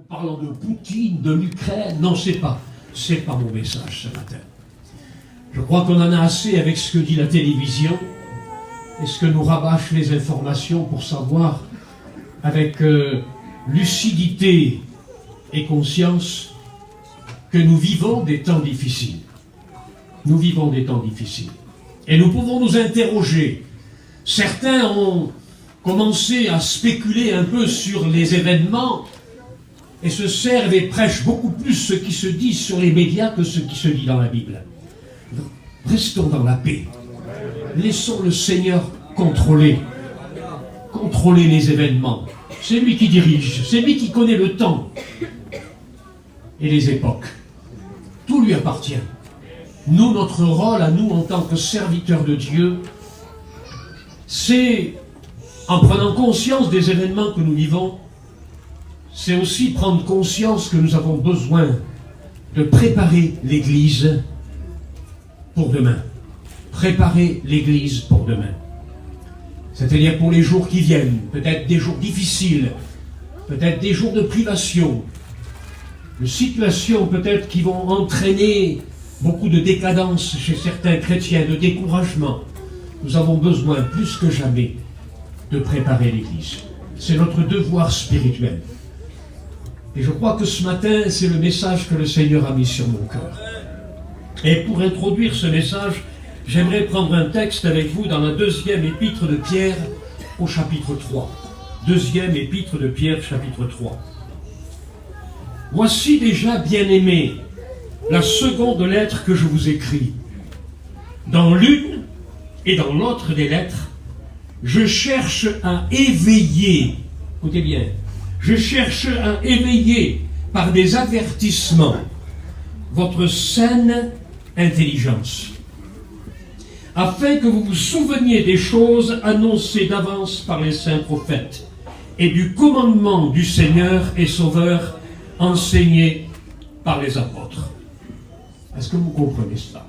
parlant de Poutine, de l'Ukraine. Non, c'est pas mon message ce matin. Je crois qu'on en a assez avec ce que dit la télévision et ce que nous rabâchent les informations pour savoir avec lucidité et conscience que nous vivons des temps difficiles. Nous vivons des temps difficiles. Et nous pouvons nous interroger. Certains ont commencé à spéculer un peu sur les événements et se servent et prêchent beaucoup plus ce qui se dit sur les médias que ce qui se dit dans la Bible. Restons dans la paix. Laissons le Seigneur contrôler les événements. C'est lui qui dirige, c'est lui qui connaît le temps et les époques. Tout lui appartient. Nous, notre rôle à nous en tant que serviteurs de Dieu, c'est, en prenant conscience des événements que nous vivons, c'est aussi prendre conscience que nous avons besoin de préparer l'Église pour demain. Préparer l'Église pour demain. C'est-à-dire pour les jours qui viennent, peut-être des jours difficiles, peut-être des jours de privation, de situations peut-être qui vont entraîner beaucoup de décadence chez certains chrétiens, de découragement. Nous avons besoin plus que jamais de préparer l'Église. C'est notre devoir spirituel. Et je crois que ce matin, c'est le message que le Seigneur a mis sur mon cœur. Et pour introduire ce message, j'aimerais prendre un texte avec vous dans la deuxième épître de Pierre au chapitre 3. Deuxième épître de Pierre, chapitre 3. Voici déjà, bien-aimés, la seconde lettre que je vous écris. Dans l'une et dans l'autre des lettres, je cherche à éveiller, écoutez bien, je cherche à éveiller par des avertissements votre saine intelligence, afin que vous vous souveniez des choses annoncées d'avance par les saints prophètes et du commandement du Seigneur et Sauveur enseigné par les apôtres. Est-ce que vous comprenez cela?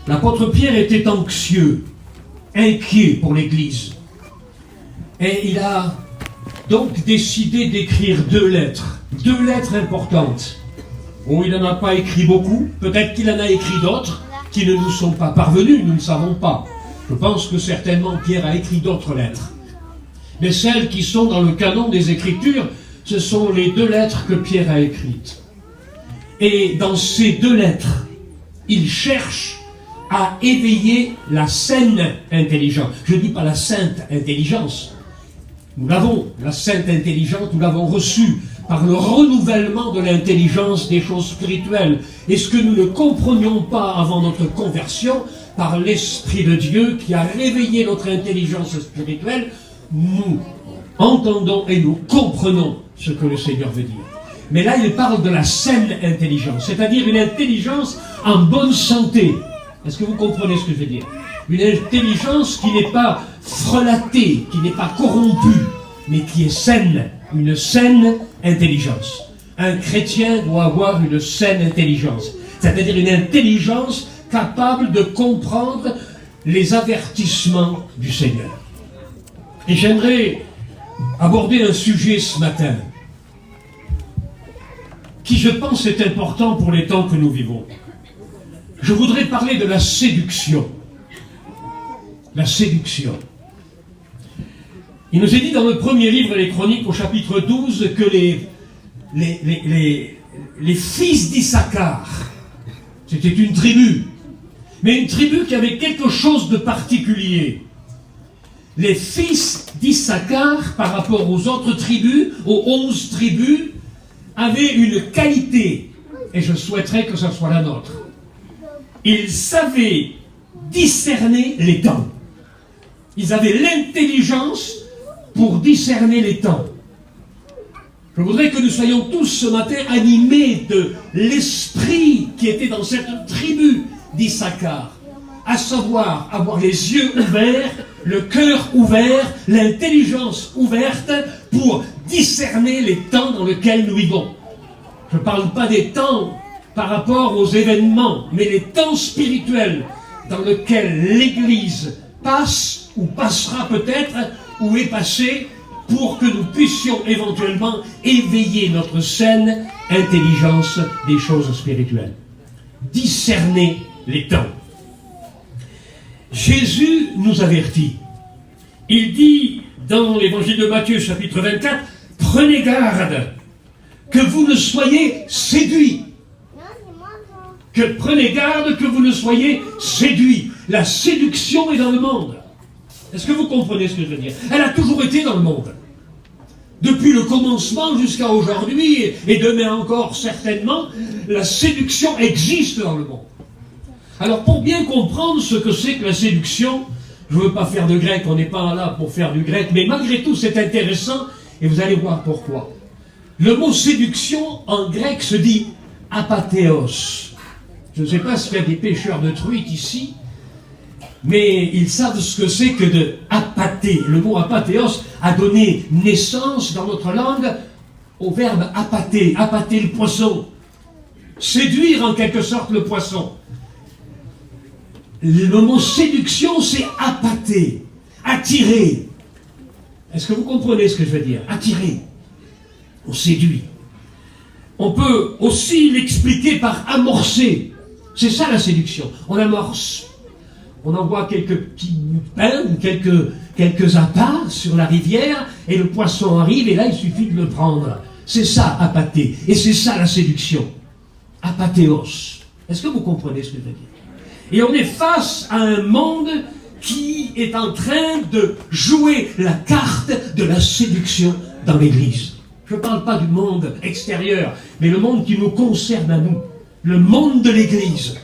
L'apôtre Pierre était anxieux, inquiet pour l'Église. Et il a donc décidé d'écrire deux lettres importantes. Oh, il n'en a pas écrit beaucoup, peut-être qu'il en a écrit d'autres qui ne nous sont pas parvenues, nous ne savons pas. Je pense que certainement Pierre a écrit d'autres lettres. Mais celles qui sont dans le canon des Écritures, ce sont les deux lettres que Pierre a écrites. Et dans ces deux lettres, il cherche à éveiller la saine intelligence. Je ne dis pas la sainte intelligence. Nous l'avons, la sainte intelligence, nous l'avons reçue par le renouvellement de l'intelligence des choses spirituelles. Et ce que nous ne comprenions pas avant notre conversion, par l'Esprit de Dieu qui a réveillé notre intelligence spirituelle, nous entendons et nous comprenons ce que le Seigneur veut dire. Mais là, il parle de la saine intelligence, c'est-à-dire une intelligence en bonne santé. Est-ce que vous comprenez ce que je veux dire? Une intelligence qui n'est pas frelatée, qui n'est pas corrompue, mais qui est saine, une saine intelligence. Un chrétien doit avoir une saine intelligence, c'est-à-dire une intelligence capable de comprendre les avertissements du Seigneur. Et j'aimerais aborder un sujet ce matin qui, je pense, est important pour les temps que nous vivons. Je voudrais parler de la séduction. La séduction. Il nous est dit dans le premier livre des Chroniques, au chapitre 12, que les fils d'Issachar, c'était une tribu, mais une tribu qui avait quelque chose de particulier. Les fils d'Issachar, par rapport aux autres tribus, aux 11 tribus, avaient une qualité, et je souhaiterais que ce soit la nôtre. Ils savaient discerner les temps. Ils avaient l'intelligence pour discerner les temps. Je voudrais que nous soyons tous ce matin animés de l'esprit qui était dans cette tribu d'Issachar, à savoir avoir les yeux ouverts, le cœur ouvert, l'intelligence ouverte pour discerner les temps dans lesquels nous vivons. Je ne parle pas des temps par rapport aux événements, mais les temps spirituels dans lesquels l'Église passe ou passera peut-être ou est passée pour que nous puissions éventuellement éveiller notre saine intelligence des choses spirituelles. Discerner les temps. Jésus nous avertit. Il dit dans l'évangile de Matthieu, chapitre 24, « Prenez garde que vous ne soyez séduits. » Prenez garde que vous ne soyez séduits. La séduction est dans le monde. Est-ce que vous comprenez ce que je veux dire? Elle a toujours été dans le monde. Depuis le commencement jusqu'à aujourd'hui, et demain encore certainement, la séduction existe dans le monde. Alors pour bien comprendre ce que c'est que la séduction, je ne veux pas faire de grec, on n'est pas là pour faire du grec, mais malgré tout c'est intéressant, et vous allez voir pourquoi. Le mot séduction en grec se dit apathéos. Je ne sais pas s'il y a des pêcheurs de truites ici, mais ils savent ce que c'est que de apathé. Le mot apathéos a donné naissance dans notre langue au verbe apather, apather le poisson. Séduire en quelque sorte le poisson. Le mot séduction, c'est appâter, attirer. Est-ce que vous comprenez ce que je veux dire? Attirer. On séduit. On peut aussi l'expliquer par amorcer. C'est ça la séduction. On amorce. On envoie quelques petits bouts de pain ou quelques appâts sur la rivière et le poisson arrive et là il suffit de le prendre. C'est ça, appâter. Et c'est ça la séduction. Apathéos. Est-ce que vous comprenez ce que je veux dire? Et on est face à un monde qui est en train de jouer la carte de la séduction dans l'Église. Je ne parle pas du monde extérieur, mais le monde qui nous concerne à nous. Le monde de l'Église.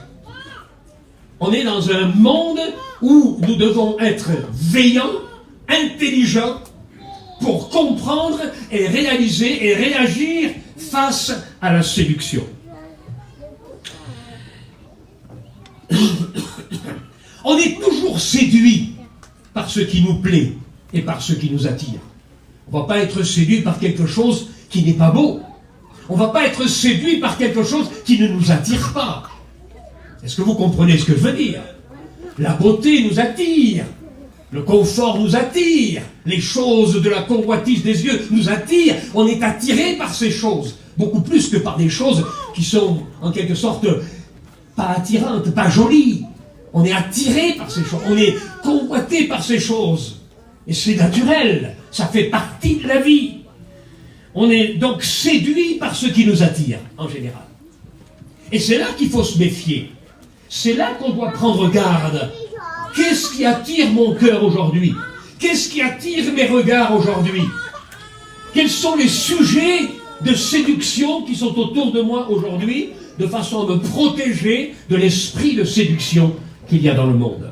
On est dans un monde où nous devons être veillants, intelligents, pour comprendre et réaliser et réagir face à la séduction. On est toujours séduit par ce qui nous plaît et par ce qui nous attire. On ne va pas être séduit par quelque chose qui n'est pas beau. On ne va pas être séduit par quelque chose qui ne nous attire pas. Est-ce que vous comprenez ce que je veux dire? La beauté nous attire. Le confort nous attire. Les choses de la convoitise des yeux nous attirent. On est attiré par ces choses. Beaucoup plus que par des choses qui sont en quelque sorte pas attirantes, pas jolies. On est attiré par ces choses. On est convoité par ces choses. Et c'est naturel. Ça fait partie de la vie. On est donc séduit par ce qui nous attire, en général. Et c'est là qu'il faut se méfier. C'est là qu'on doit prendre garde. Qu'est-ce qui attire mon cœur aujourd'hui? Qu'est-ce qui attire mes regards aujourd'hui? Quels sont les sujets de séduction qui sont autour de moi aujourd'hui, de façon à me protéger de l'esprit de séduction qu'il y a dans le monde?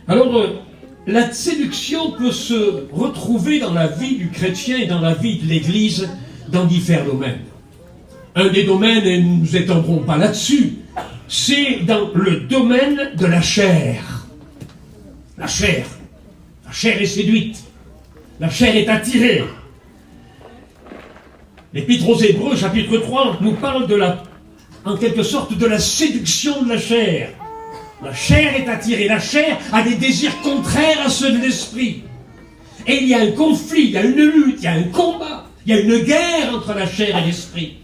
Alors, la séduction peut se retrouver dans la vie du chrétien et dans la vie de l'Église dans différents domaines. Un des domaines, et nous ne nous étendrons pas là-dessus, c'est dans le domaine de la chair. La chair. La chair est séduite. La chair est attirée. L'Épître aux Hébreux, chapitre 3, nous parle en quelque sorte de la séduction de la chair. La chair est attirée. La chair a des désirs contraires à ceux de l'esprit. Et il y a un conflit, il y a une lutte, il y a un combat, il y a une guerre entre la chair et l'esprit.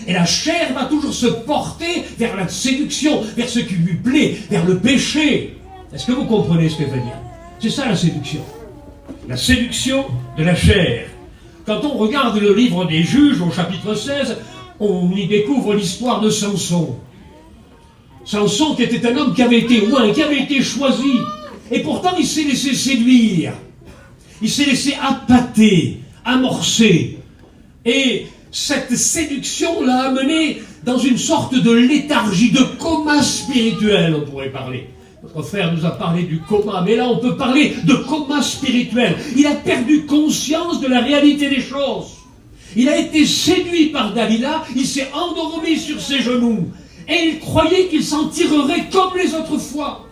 Et la chair va toujours se porter vers la séduction, vers ce qui lui plaît, vers le péché. Est-ce que vous comprenez ce que je veux dire? C'est ça la séduction. La séduction de la chair. Quand on regarde le livre des Juges au chapitre 16, on y découvre l'histoire de Samson. Samson qui était un homme qui avait été oint, qui avait été choisi. Et pourtant il s'est laissé séduire. Il s'est laissé appâter, amorcer. Et cette séduction l'a amené dans une sorte de léthargie, de coma spirituel, on pourrait parler. Notre frère nous a parlé du coma, mais là on peut parler de coma spirituel. Il a perdu conscience de la réalité des choses. Il a été séduit par Dalila, il s'est endormi sur ses genoux, et il croyait qu'il s'en tirerait comme les autres fois.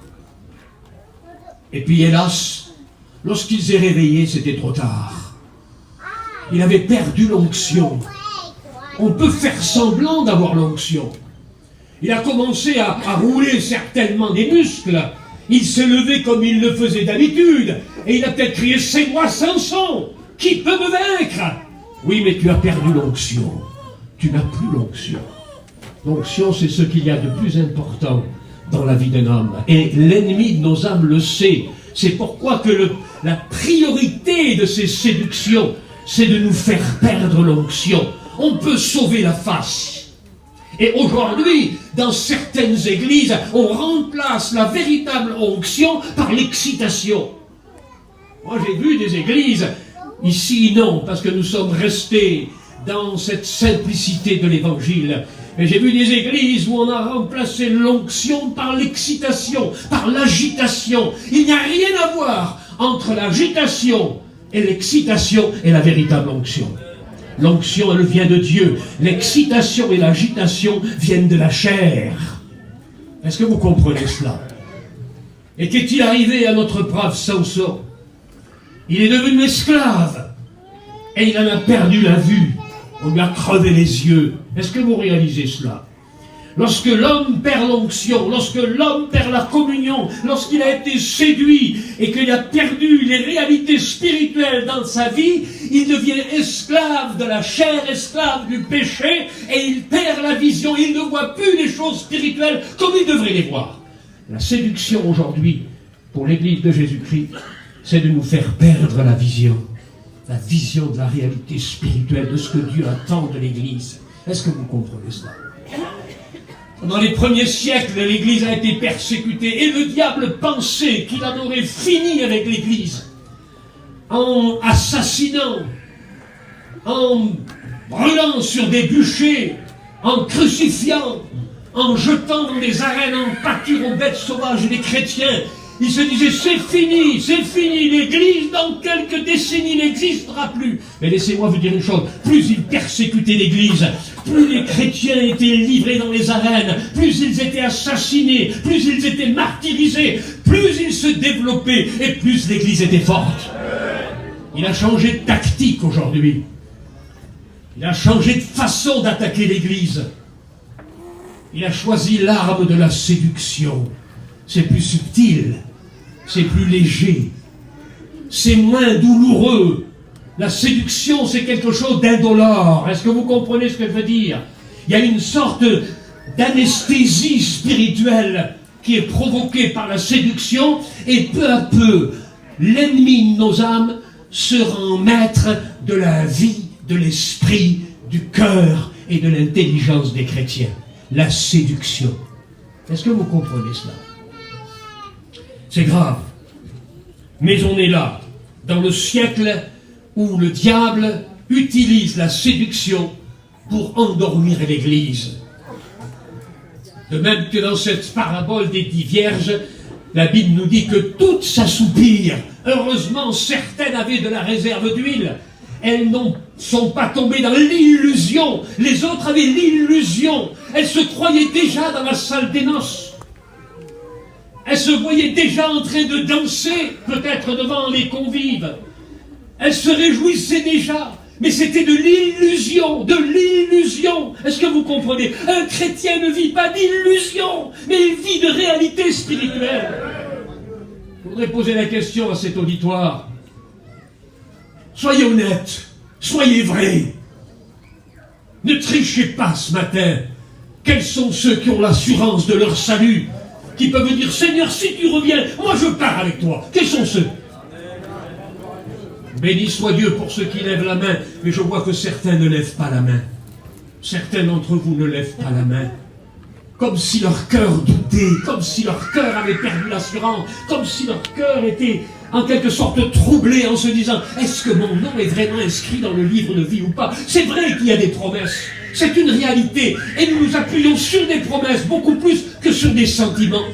Et puis hélas, lorsqu'il s'est réveillé, c'était trop tard. Il avait perdu l'onction. On peut faire semblant d'avoir l'onction. Il a commencé à rouler certainement des muscles. Il s'est levé comme il le faisait d'habitude, et il a peut-être crié « C'est moi Samson, qui peut me vaincre ?» Oui, mais tu as perdu l'onction. Tu n'as plus l'onction. L'onction, c'est ce qu'il y a de plus important dans la vie d'un homme. Et l'ennemi de nos âmes le sait. C'est pourquoi que la priorité de ces séductions, c'est de nous faire perdre l'onction. On peut sauver la face. Et aujourd'hui, dans certaines églises, on remplace la véritable onction par l'excitation. Moi, j'ai vu des églises, ici non, parce que nous sommes restés dans cette simplicité de l'évangile. Mais j'ai vu des églises où on a remplacé l'onction par l'excitation, par l'agitation. Il n'y a rien à voir entre l'agitation et l'excitation et la véritable onction. L'onction, elle vient de Dieu. L'excitation et l'agitation viennent de la chair. Est-ce que vous comprenez cela? Et qu'est-il arrivé à notre brave Samson? Il est devenu esclave. Et il en a perdu la vue. On lui a crevé les yeux. Est-ce que vous réalisez cela? Lorsque l'homme perd l'onction, lorsque l'homme perd la communion, lorsqu'il a été séduit et qu'il a perdu les réalités spirituelles dans sa vie, il devient esclave de la chair, esclave du péché, et il perd la vision, il ne voit plus les choses spirituelles comme il devrait les voir. La séduction aujourd'hui, pour l'Église de Jésus-Christ, c'est de nous faire perdre la vision de la réalité spirituelle, de ce que Dieu attend de l'Église. Est-ce que vous comprenez cela? Dans les premiers siècles, l'Église a été persécutée et le diable pensait qu'il en aurait fini avec l'Église en assassinant, en brûlant sur des bûchers, en crucifiant, en jetant dans des arènes en pâture aux bêtes sauvages des chrétiens. Il se disait, c'est fini, l'Église dans quelques décennies n'existera plus. Mais laissez-moi vous dire une chose, plus ils persécutaient l'Église, plus les chrétiens étaient livrés dans les arènes, plus ils étaient assassinés, plus ils étaient martyrisés, plus ils se développaient et plus l'Église était forte. Il a changé de tactique aujourd'hui. Il a changé de façon d'attaquer l'Église. Il a choisi l'arme de la séduction. C'est plus subtil, c'est plus léger, c'est moins douloureux. La séduction, c'est quelque chose d'indolore. Est-ce que vous comprenez ce que je veux dire? Il y a une sorte d'anesthésie spirituelle qui est provoquée par la séduction, et peu à peu, l'ennemi de nos âmes se rend maître de la vie, de l'esprit, du cœur et de l'intelligence des chrétiens. La séduction. Est-ce que vous comprenez cela? C'est grave. Mais on est là, dans le siècle où le diable utilise la séduction pour endormir l'Église. De même que dans cette parabole des 10 vierges, la Bible nous dit que toutes s'assoupirent. Heureusement, certaines avaient de la réserve d'huile. Elles ne sont pas tombées dans l'illusion. Les autres avaient l'illusion. Elles se croyaient déjà dans la salle des noces. Elles se voyaient déjà en train de danser, peut-être devant les convives. Elles se réjouissaient déjà. Mais c'était de l'illusion, de l'illusion. Est-ce que vous comprenez? Un chrétien ne vit pas d'illusion, mais il vit de réalité spirituelle. Je voudrais poser la question à cet auditoire. Soyez honnêtes, soyez vrais. Ne trichez pas ce matin. Quels sont ceux qui ont l'assurance de leur salut, qui peuvent dire, Seigneur, si tu reviens, moi je pars avec toi? Quels sont ceux? Béni soit Dieu pour ceux qui lèvent la main, mais je vois que certains ne lèvent pas la main. Certains d'entre vous ne lèvent pas la main. Comme si leur cœur doutait, comme si leur cœur avait perdu l'assurance, comme si leur cœur était en quelque sorte troublé en se disant, est-ce que mon nom est vraiment inscrit dans le livre de vie ou pas? C'est vrai qu'il y a des promesses, c'est une réalité, et nous nous appuyons sur des promesses beaucoup plus que sur des sentiments,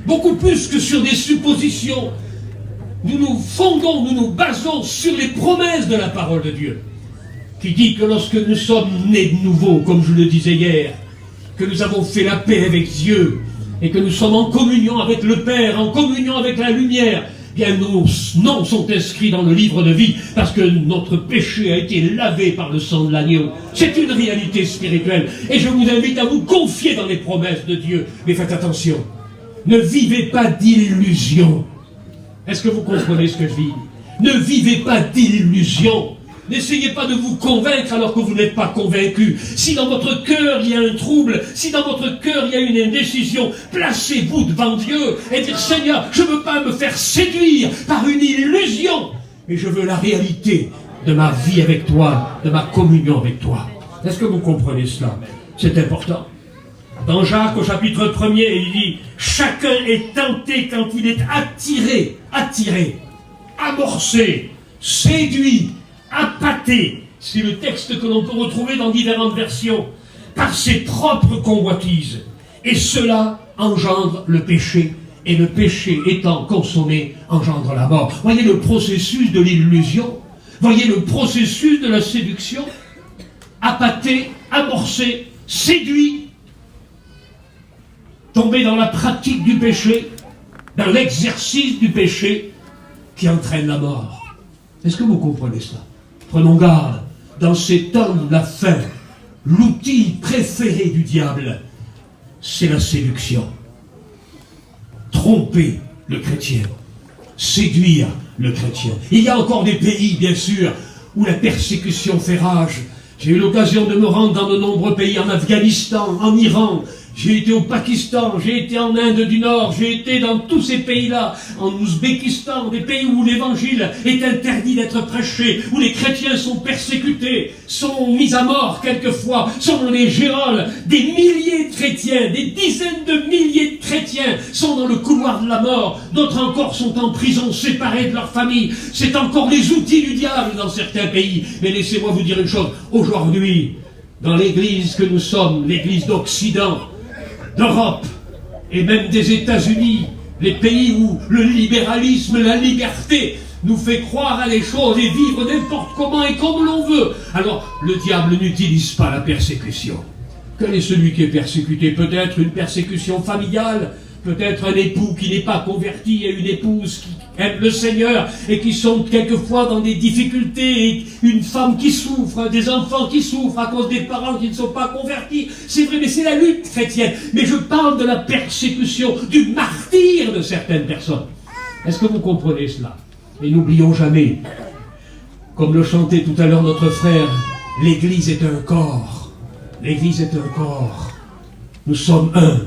beaucoup plus que sur des suppositions. Nous nous fondons, nous nous basons sur les promesses de la parole de Dieu, qui dit que lorsque nous sommes nés de nouveau, comme je le disais hier, que nous avons fait la paix avec Dieu, et que nous sommes en communion avec le Père, en communion avec la lumière, bien nos noms sont inscrits dans le livre de vie, parce que notre péché a été lavé par le sang de l'agneau. C'est une réalité spirituelle, et je vous invite à vous confier dans les promesses de Dieu. Mais faites attention, Ne vivez pas d'illusions. Est-ce que vous comprenez ce que je dis? Ne vivez pas d'illusions. N'essayez pas de vous convaincre alors que vous n'êtes pas convaincu. Si dans votre cœur il y a un trouble, si dans votre cœur il y a une indécision, placez-vous devant Dieu et dire: Seigneur, je ne veux pas me faire séduire par une illusion, mais je veux la réalité de ma vie avec toi, de ma communion avec toi. Est-ce que vous comprenez cela? C'est important. Dans Jacques, au chapitre 1er, il dit: chacun est tenté quand il est attiré, amorcé, séduit, appâté. C'est le texte que l'on peut retrouver dans différentes versions. Par ses propres convoitises. Et cela engendre le péché. Et le péché étant consommé, engendre la mort. Voyez le processus de l'illusion. Voyez le processus de la séduction. Appâté, amorcé, séduit. Tomber dans la pratique du péché, dans l'exercice du péché qui entraîne la mort. Est-ce que vous comprenez cela? Prenons garde, dans ces temps de la fin, l'outil préféré du diable, c'est la séduction. Tromper le chrétien, séduire le chrétien. Il y a encore des pays, bien sûr, où la persécution fait rage. J'ai eu l'occasion de me rendre dans de nombreux pays, en Afghanistan, en Iran. J'ai été au Pakistan, j'ai été en Inde du Nord, j'ai été dans tous ces pays-là, en Ouzbékistan, des pays où l'évangile est interdit d'être prêché, où les chrétiens sont persécutés, sont mis à mort quelquefois, sont dans les géoles. Des milliers de chrétiens, des dizaines de milliers de chrétiens sont dans le couloir de la mort, d'autres encore sont en prison, séparés de leur famille. C'est encore les outils du diable dans certains pays. Mais laissez-moi vous dire une chose, aujourd'hui, dans l'église que nous sommes, l'église d'Occident, d'Europe et même des États-Unis, les pays où le libéralisme, la liberté nous fait croire à les choses et vivre n'importe comment et comme l'on veut. Alors, le diable n'utilise pas la persécution. Quel est celui qui est persécuté? Peut-être une persécution familiale, peut-être un époux qui n'est pas converti et une épouse qui aime le Seigneur et qui sont quelquefois dans des difficultés, et une femme qui souffre, des enfants qui souffrent à cause des parents qui ne sont pas convertis. C'est vrai, mais c'est la lutte chrétienne. Mais je parle de la persécution, du martyre de certaines personnes. Est-ce que vous comprenez cela? Et n'oublions jamais, comme le chantait tout à l'heure notre frère, l'Église est un corps. L'Église est un corps. Nous sommes un.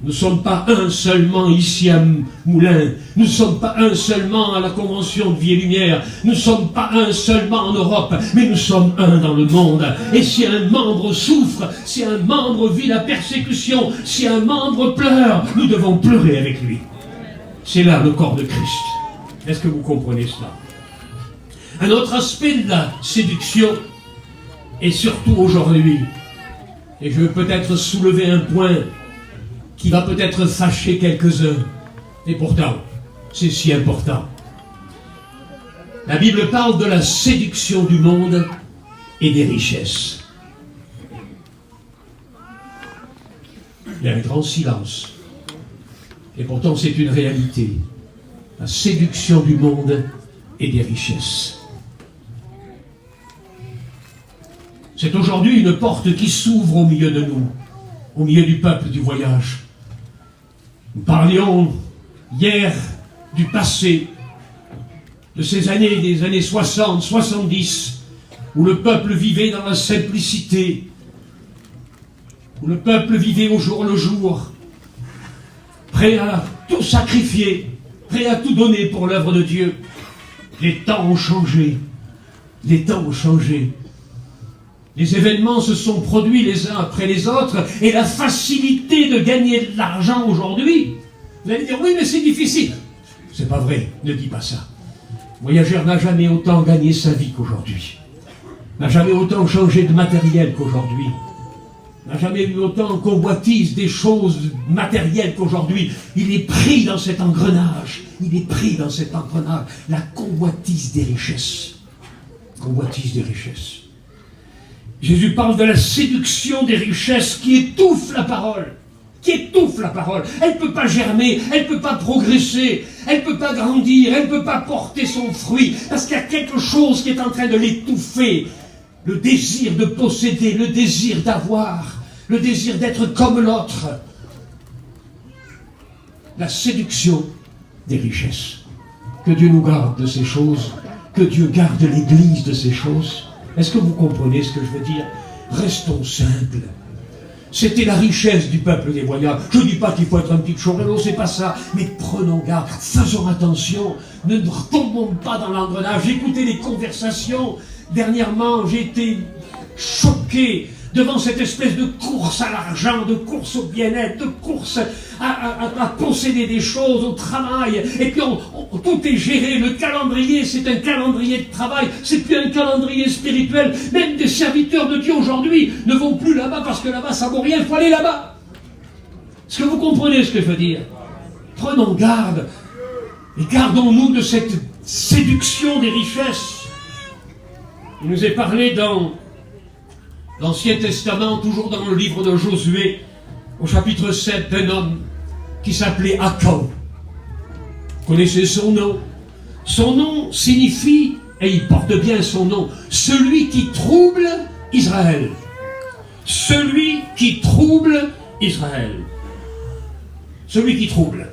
Nous ne sommes pas un seulement ici à Moulins. Nous ne sommes pas un seulement à la Convention de Vie et Lumière. Nous ne sommes pas un seulement en Europe. Mais nous sommes un dans le monde. Et si un membre souffre, si un membre vit la persécution, si un membre pleure, nous devons pleurer avec lui. C'est là le corps de Christ. Est-ce que vous comprenez cela? Un autre aspect de la séduction, et surtout aujourd'hui, et je veux peut-être soulever un point qui va peut-être fâcher quelques-uns, et pourtant, c'est si important. La Bible parle de la séduction du monde et des richesses. Il y a un grand silence, et pourtant c'est une réalité. La séduction du monde et des richesses. C'est aujourd'hui une porte qui s'ouvre au milieu de nous, au milieu du peuple du voyage. Nous parlions hier du passé, de ces années, des années 60, 70, où le peuple vivait dans la simplicité, où le peuple vivait au jour le jour, prêt à tout sacrifier, prêt à tout donner pour l'œuvre de Dieu. Les temps ont changé. Les temps ont changé. Les événements se sont produits les uns après les autres, et la facilité de gagner de l'argent aujourd'hui, vous allez dire, oui, mais c'est difficile. C'est pas vrai, ne dis pas ça. Le voyageur n'a jamais autant gagné sa vie qu'aujourd'hui. N'a jamais autant changé de matériel qu'aujourd'hui. N'a jamais eu autant convoitise des choses matérielles qu'aujourd'hui. Il est pris dans cet engrenage. Il est pris dans cet engrenage. La convoitise des richesses. Convoitise des richesses. Jésus parle de la séduction des richesses qui étouffe la parole. Qui étouffe la parole. Elle ne peut pas germer, elle ne peut pas progresser, elle ne peut pas grandir, elle ne peut pas porter son fruit, parce qu'il y a quelque chose qui est en train de l'étouffer. Le désir de posséder, le désir d'avoir, le désir d'être comme l'autre. la séduction des richesses. Que Dieu nous garde de ces choses, que Dieu garde l'Église de ces choses. Est-ce que vous comprenez ce que je veux dire? Restons simples. C'était la richesse du peuple des voyages. Je ne dis pas qu'il faut être un petit chorello, c'est pas ça. Mais prenons garde, faisons attention. Ne tombons pas dans l'engrenage. Écoutez les conversations. Dernièrement, j'ai été choqué devant cette espèce de course à l'argent, de course au bien-être, de course à posséder des choses, au travail. Et puis tout est géré. Le calendrier, c'est un calendrier de travail. C'est plus un calendrier spirituel. Même des serviteurs de Dieu aujourd'hui ne vont plus là-bas parce que là-bas, ça vaut rien. Il faut aller là-bas. Est-ce que vous comprenez ce que je veux dire? Prenons garde et gardons-nous de cette séduction des richesses. Il nous est parlé dans l'Ancien Testament, toujours dans le livre de Josué, au chapitre 7, d'un homme qui s'appelait Akan. Vous connaissez son nom? Son nom signifie, et il porte bien son nom, celui qui trouble Israël. Celui qui trouble Israël. Celui qui trouble.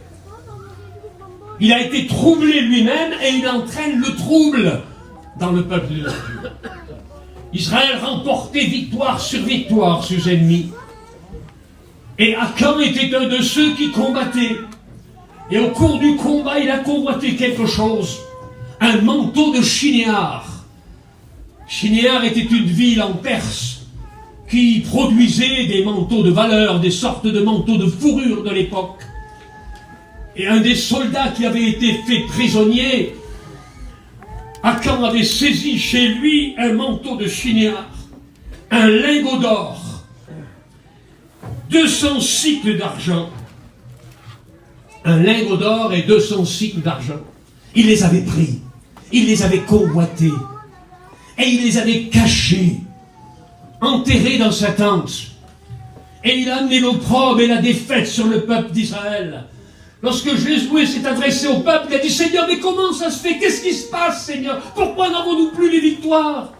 Il a été troublé lui-même et il entraîne le trouble dans le peuple de Dieu. Israël remportait victoire sur ses ennemis. Et Akan était un de ceux qui combattaient. Et au cours du combat, il a convoité quelque chose. Un manteau de Shinéar. Shinéar était une ville en Perse qui produisait des manteaux de valeur, des sortes de manteaux de fourrure de l'époque. Et un des soldats qui avait été fait prisonnier, Akan avait saisi chez lui un manteau de Shinéar, un lingot d'or, 200 cycles d'argent, un lingot d'or et 200 cycles d'argent. Il les avait pris, il les avait convoités, et il les avait cachés, enterrés dans sa tente. Et il a amené l'opprobre et la défaite sur le peuple d'Israël. Lorsque Josué s'est adressé au peuple, il a dit: Seigneur, mais comment ça se fait? Qu'est-ce qui se passe, Seigneur? Pourquoi n'avons-nous plus les victoires?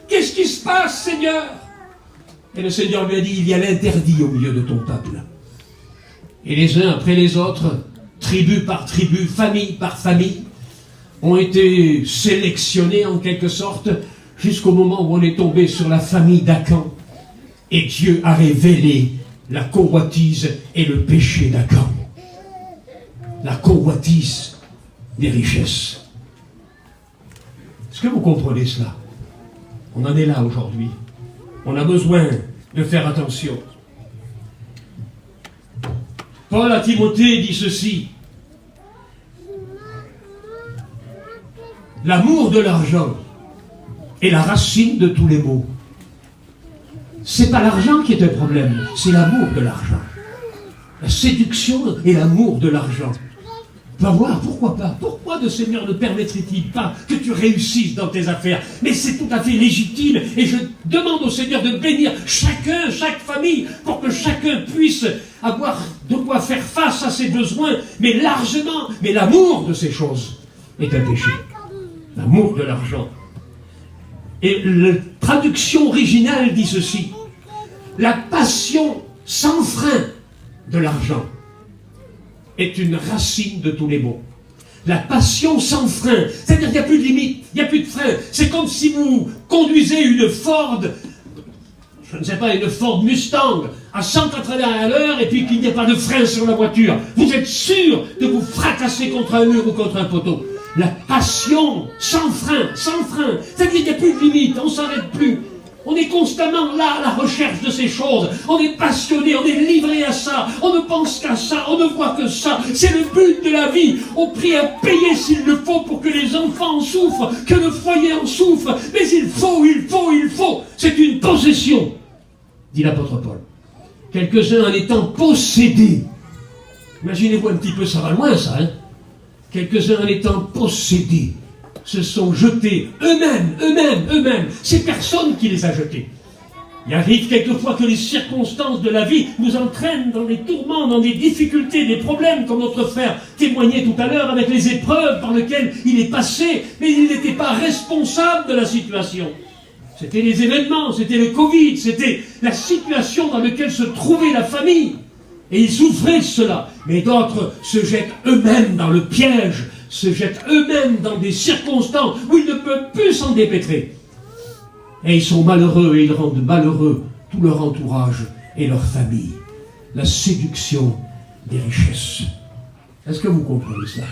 Qu'est-ce qui se passe, Seigneur? Et le Seigneur lui a dit: il y a l'interdit au milieu de ton peuple. Et les uns après les autres, tribu par tribu, famille par famille, ont été sélectionnés en quelque sorte, jusqu'au moment où on est tombé sur la famille d'Akan. Et Dieu a révélé la convoitise et le péché d'Akan. La convoitise des richesses. Est-ce que vous comprenez cela? On en est là aujourd'hui. On a besoin de faire attention. Paul à Timothée dit ceci: l'amour de l'argent est la racine de tous les maux. C'est pas l'argent qui est un problème, c'est l'amour de l'argent. La séduction et l'amour de l'argent. Va voir, pourquoi pas? Pourquoi le Seigneur ne permettrait-il pas que tu réussisses dans tes affaires? Mais c'est tout à fait légitime et je demande au Seigneur de bénir chacun, chaque famille, pour que chacun puisse avoir de quoi faire face à ses besoins, mais largement. Mais l'amour de ces choses est un péché. L'amour de l'argent. Et la traduction originale dit ceci: la passion sans frein de l'argent est une racine de tous les maux. La passion sans frein, c'est-à-dire qu'il n'y a plus de limite, il n'y a plus de frein. C'est comme si vous conduisez une Ford, je ne sais pas, une Ford Mustang à 180 à l'heure et puis qu'il n'y a pas de frein sur la voiture. Vous êtes sûr de vous fracasser contre un mur ou contre un poteau. La passion sans frein, c'est-à-dire qu'il n'y a plus de limite, on ne s'arrête plus. On est constamment là à la recherche de ces choses. On est passionné, on est livré à ça. On ne pense qu'à ça, on ne voit que ça. C'est le but de la vie. Au prix à payer s'il le faut pour que les enfants en souffrent, que le foyer en souffre. Mais il faut. C'est une possession, dit l'apôtre Paul. Quelques-uns en étant possédés. Imaginez-vous un petit peu, ça va loin ça, hein? Quelques-uns en étant possédés se sont jetés eux-mêmes. C'est personne qui les a jetés. Il arrive quelquefois que les circonstances de la vie nous entraînent dans des tourments, dans des difficultés, des problèmes, comme notre frère témoignait tout à l'heure avec les épreuves par lesquelles il est passé, mais il n'était pas responsable de la situation. C'était les événements, c'était le Covid, c'était la situation dans laquelle se trouvait la famille. Et ils souffraient de cela. Mais d'autres se jettent eux-mêmes dans le piège, se jettent eux-mêmes dans des circonstances où ils ne peuvent plus s'en dépêtrer. Et ils sont malheureux et ils rendent malheureux tout leur entourage et leur famille. La séduction des richesses. Est-ce que vous comprenez ça?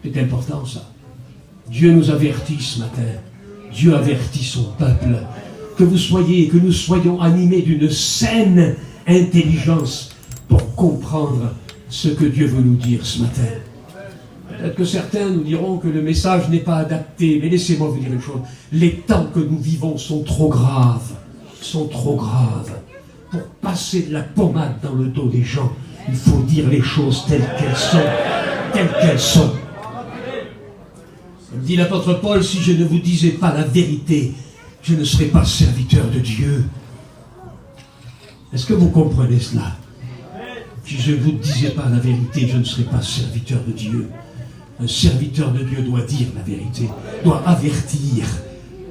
C'est important ça. Dieu nous avertit ce matin. Dieu avertit son peuple. Que vous soyez, que nous soyons animés d'une saine intelligence pour comprendre ce que Dieu veut nous dire ce matin. Peut-être que certains nous diront que le message n'est pas adapté, mais laissez-moi vous dire une chose. Les temps que nous vivons sont trop graves. Sont trop graves. Pour passer de la pommade dans le dos des gens, il faut dire les choses telles qu'elles sont. Telles qu'elles sont. Dit l'apôtre Paul, si je ne vous disais pas la vérité, je ne serais pas serviteur de Dieu. Est-ce que vous comprenez cela? Si je ne vous disais pas la vérité, je ne serais pas serviteur de Dieu. Un serviteur de Dieu doit dire la vérité, doit avertir.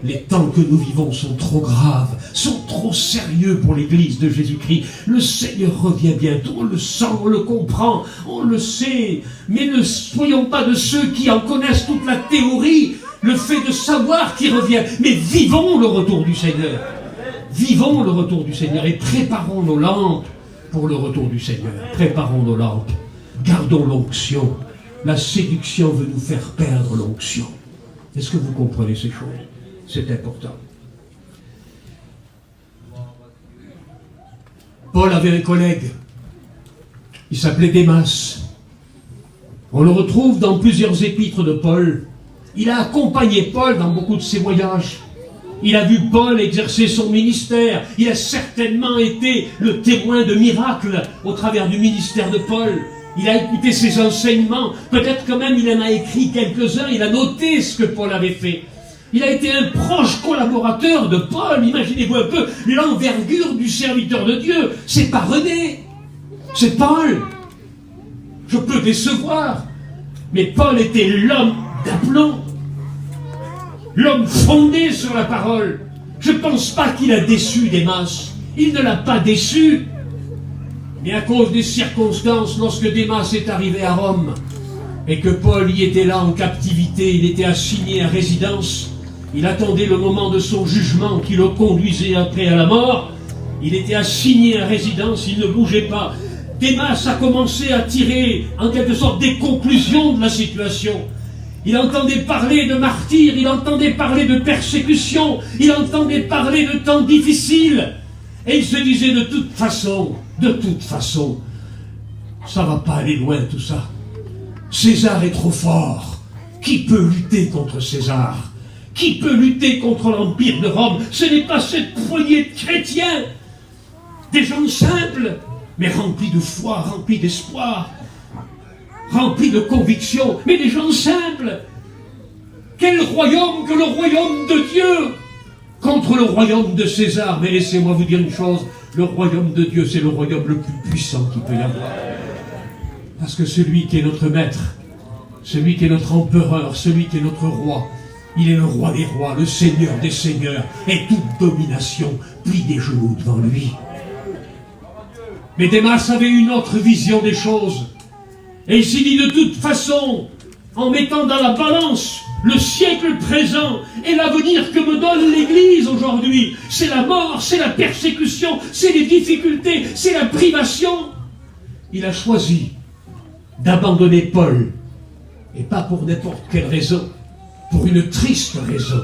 Les temps que nous vivons sont trop graves, sont trop sérieux pour l'Église de Jésus-Christ. Le Seigneur revient bientôt, on le sent, on le comprend, on le sait. Mais ne soyons pas de ceux qui en connaissent toute la théorie, le fait de savoir qu'il revient. Mais vivons le retour du Seigneur. Vivons le retour du Seigneur et préparons nos lampes pour le retour du Seigneur. Préparons nos lampes. Gardons l'onction. La séduction veut nous faire perdre l'onction. Est-ce que vous comprenez ces choses? C'est important. Paul avait un collègue. Il s'appelait Démas. On le retrouve dans plusieurs épîtres de Paul. Il a accompagné Paul dans beaucoup de ses voyages. Il a vu Paul exercer son ministère. Il a certainement été le témoin de miracles au travers du ministère de Paul. Il a écouté ses enseignements. Peut-être que même il en a écrit quelques-uns. Il a noté ce que Paul avait fait. Il a été un proche collaborateur de Paul. Imaginez-vous un peu l'envergure du serviteur de Dieu. C'est pas René, c'est Paul. Je peux décevoir, mais Paul était l'homme d'aplomb, l'homme fondé sur la parole. Je ne pense pas qu'il a déçu Démas. Il ne l'a pas déçu. Mais à cause des circonstances, lorsque Démas est arrivé à Rome, et que Paul y était là en captivité, il était assigné à résidence, il attendait le moment de son jugement qui le conduisait après à la mort. Il était assigné à résidence, il ne bougeait pas. Démas a commencé à tirer en quelque sorte des conclusions de la situation. Il entendait parler de martyrs, il entendait parler de persécution, il entendait parler de temps difficiles. Et il se disait de toute façon, ça va pas aller loin tout ça. César est trop fort. Qui peut lutter contre César? Qui peut lutter contre l'Empire de Rome? Ce n'est pas cette poignée de chrétiens, des gens simples, mais remplis de foi, remplis d'espoir, remplis de conviction, mais des gens simples. Quel royaume que le royaume de Dieu contre le royaume de César? Mais laissez-moi vous dire une chose, le royaume de Dieu, c'est le royaume le plus puissant qu'il peut y avoir. Parce que celui qui est notre maître, celui qui est notre empereur, celui qui est notre roi, il est le roi des rois, le seigneur des seigneurs, et toute domination plie des genoux devant lui. Mais Démas avait une autre vision des choses. Et il s'est dit de toute façon, en mettant dans la balance le siècle présent et l'avenir que me donne l'Église aujourd'hui, c'est la mort, c'est la persécution, c'est les difficultés, c'est la privation. Il a choisi d'abandonner Paul, et pas pour n'importe quelle raison, pour une triste raison,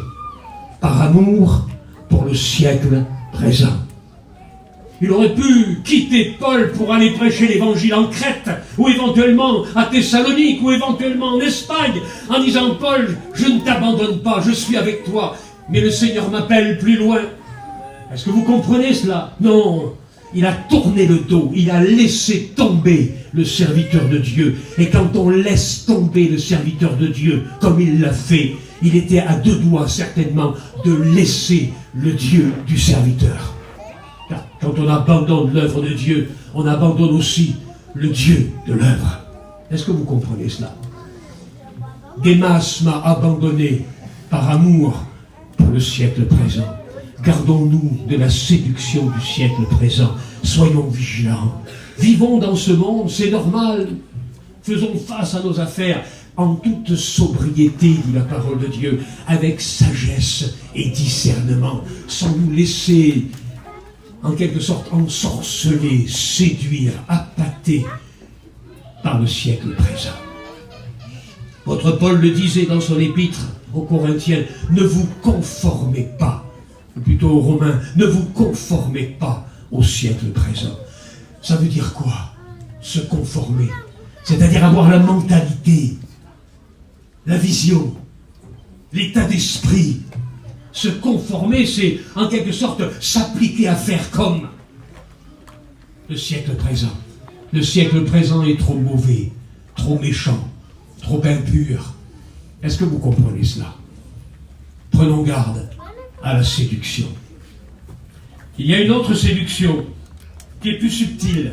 par amour pour le siècle présent. Il aurait pu quitter Paul pour aller prêcher l'évangile en Crète, ou éventuellement à Thessalonique, ou éventuellement en Espagne, en disant « Paul, je ne t'abandonne pas, je suis avec toi, mais le Seigneur m'appelle plus loin. » Est-ce que vous comprenez cela? Non, il a tourné le dos, il a laissé tomber le serviteur de Dieu. Et quand on laisse tomber le serviteur de Dieu, comme il l'a fait, il était à deux doigts certainement de laisser le Dieu du serviteur. Car quand on abandonne l'œuvre de Dieu, on abandonne aussi le Dieu de l'œuvre. Est-ce que vous comprenez cela? Démas m'a abandonné par amour pour le siècle présent. Gardons-nous de la séduction du siècle présent. Soyons vigilants. Vivons dans ce monde, c'est normal. Faisons face à nos affaires en toute sobriété, dit la parole de Dieu, avec sagesse et discernement, sans nous laisser, en quelque sorte, ensorceler, séduire, appâter par le siècle présent. Votre Paul le disait dans son épître aux Corinthiens, ne vous conformez pas, ou plutôt aux Romains, ne vous conformez pas au siècle présent. Ça veut dire quoi? Se conformer, c'est-à-dire avoir la mentalité, la vision, l'état d'esprit. Se conformer, c'est en quelque sorte s'appliquer à faire comme le siècle présent. Le siècle présent est trop mauvais, trop méchant, trop impur. Est-ce que vous comprenez cela? Prenons garde à la séduction. Il y a une autre séduction qui est plus subtile.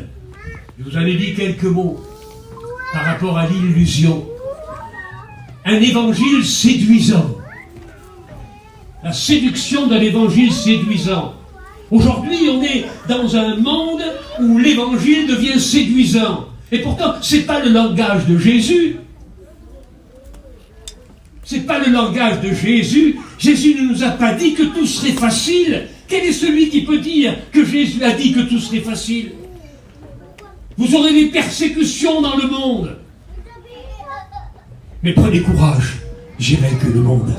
Je vous en ai dit quelques mots par rapport à l'illusion. Un évangile séduisant. La séduction d'un évangile séduisant. Aujourd'hui, on est dans un monde où l'évangile devient séduisant. Et pourtant, ce n'est pas le langage de Jésus. Ce n'est pas le langage de Jésus. Jésus ne nous a pas dit que tout serait facile. Quel est celui qui peut dire que Jésus a dit que tout serait facile? Vous aurez des persécutions dans le monde. Mais prenez courage, j'ai vaincu le monde.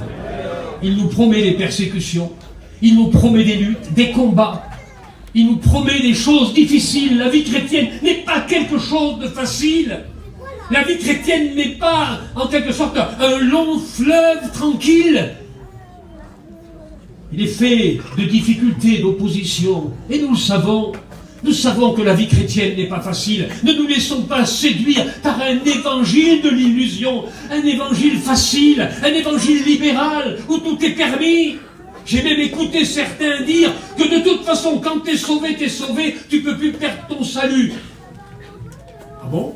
Il nous promet des persécutions, il nous promet des luttes, des combats, il nous promet des choses difficiles. La vie chrétienne n'est pas quelque chose de facile. La vie chrétienne n'est pas, en quelque sorte, un long fleuve tranquille. Il est fait de difficultés, d'oppositions, et nous le savons. Nous savons que la vie chrétienne n'est pas facile. Ne nous laissons pas séduire par un évangile de l'illusion, un évangile facile, un évangile libéral, où tout est permis. J'ai même écouté certains dire que de toute façon, quand t'es sauvé, tu peux plus perdre ton salut. Ah bon?